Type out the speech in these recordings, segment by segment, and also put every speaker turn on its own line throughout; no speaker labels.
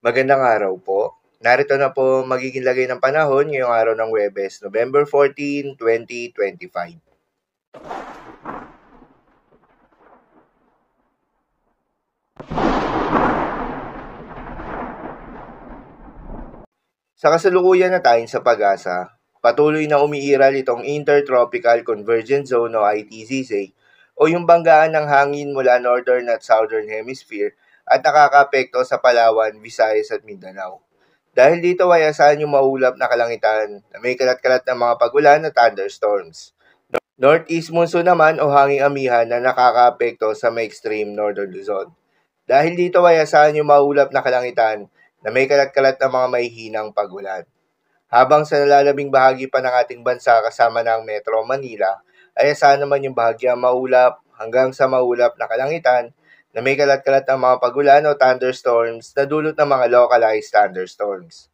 Magandang araw po. Narito na po magiging lagay ng panahon ngayong araw ng Huwebes, November 14, 2025. Sa kasalukuyan na tayo sa pag-asa, patuloy na umiiral itong Intertropical Convergence Zone o ITCZ o yung banggaan ng hangin mula Northern at Southern Hemisphere at nakakaapekto sa Palawan, Visayas at Mindanao. Dahil dito ay asahan yung maulap na kalangitan na may kalat-kalat na mga pagulan at thunderstorms. Northeast monsoon naman o hanging amihan na nakakaapekto sa may extreme northern Luzon. Dahil dito ay asahan yung maulap na kalangitan na may kalat-kalat na mga mahihinang pagulan. Habang sa nalalabing bahagi pa ng ating bansa kasama ng Metro Manila, ay asahan naman yung bahagyang maulap hanggang sa maulap na kalangitan na may kalat-kalat ng mga pagulan o thunderstorms na dulot ng mga localized thunderstorms.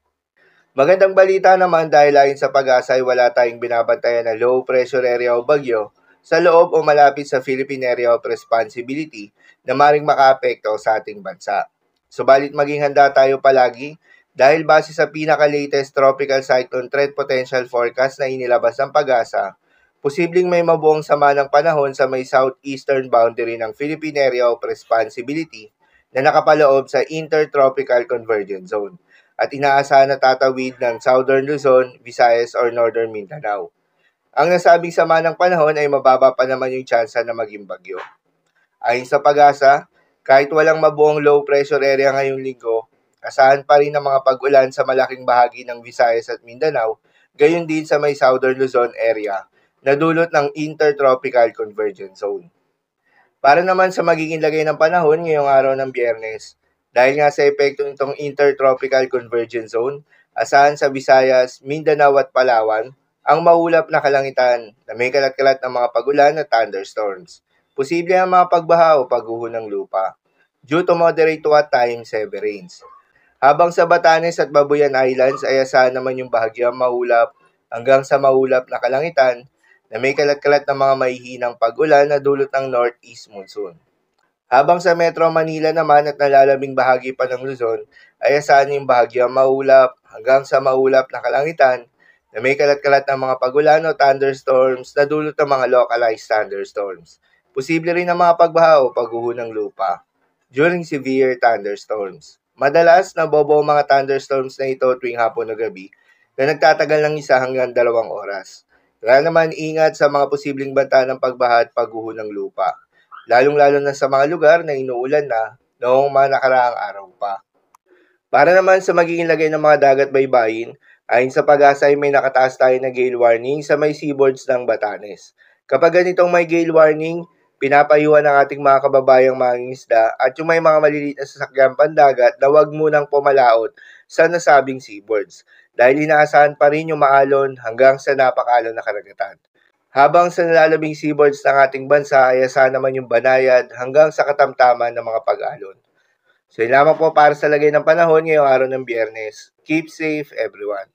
Magandang balita naman dahil ayon sa pag-asa ay wala tayong binabantayan na low pressure area o bagyo sa loob o malapit sa Philippine Area of Responsibility na maring makaapekto sa ating bansa. Subalit maging handa tayo palagi dahil base sa pinaka-latest tropical cyclone threat potential forecast na inilabas ng pag-asa, posibleng may mabuong sama ng panahon sa may southeastern boundary ng Philippine Area of Responsibility na nakapaloob sa Intertropical Convergence Zone at inaasahan na tatawid ng Southern Luzon, Visayas or Northern Mindanao. Ang nasabing sama ng panahon ay mababa pa naman yung tsansa na maging bagyo. Ayon sa pag-asa, kahit walang mabuong low pressure area ngayong linggo, asahan pa rin ang mga pag-ulan sa malaking bahagi ng Visayas at Mindanao, gayon din sa may Southern Luzon area, na dulot ng Intertropical Convergence Zone. Para naman sa magiging lagay ng panahon ngayong araw ng Biyernes, dahil nga sa epekto nitong Intertropical Convergence Zone, asahan sa Visayas, Mindanao at Palawan, ang maulap na kalangitan na may kalat-kalat ng mga pagulan at thunderstorms. Posible ang mga pagbaha o pagguho ng lupa, due to moderate to at times heavy rains. Habang sa Batanes at Babuyan Islands ay asahan naman yung bahagyang maulap hanggang sa maulap na kalangitan na may kalat-kalat ng mga mahihinang pag-ulan na dulot ng northeast monsoon. Habang sa Metro Manila naman at nalalabing bahagi pa ng Luzon ay asahan yung bahagyang maulap hanggang sa maulap na kalangitan na may kalat-kalat ng mga pagulan o thunderstorms na dulot ng mga localized thunderstorms. Posible rin ang mga pagbaha o pagguho ng lupa during severe thunderstorms. Madalas nabobo ang mga thunderstorms na ito tuwing hapon o gabi na nagtatagal ng 1 hanggang 2 oras. Kaya naman ingat sa mga posibleng banta ng pagbaha at pagguho ng lupa, lalong-lalo na sa mga lugar na inuulan na noong mga nakaraang araw pa. Para naman sa magiging lagay ng mga dagat baybayin, ayon sa pag-asa ay may nakataas tayo na gale warning sa may seaboards ng Batanes. Kapag ganitong may gale warning, pinapayuhan ng ating mga kababayang mangingisda at yung may mga maliliit na sasakyang pandagat na huwag munang pumalaot sa nasabing seaboards dahil inaasahan pa rin yung maalon hanggang sa napakalon na karagatan. Habang sa nalalabing seaboards ng ating bansa ay asahan naman yung banayad hanggang sa katamtaman ng mga pag-alon. So yun lamang po para sa lagay ng panahon ngayong araw ng Biyernes. Keep safe everyone.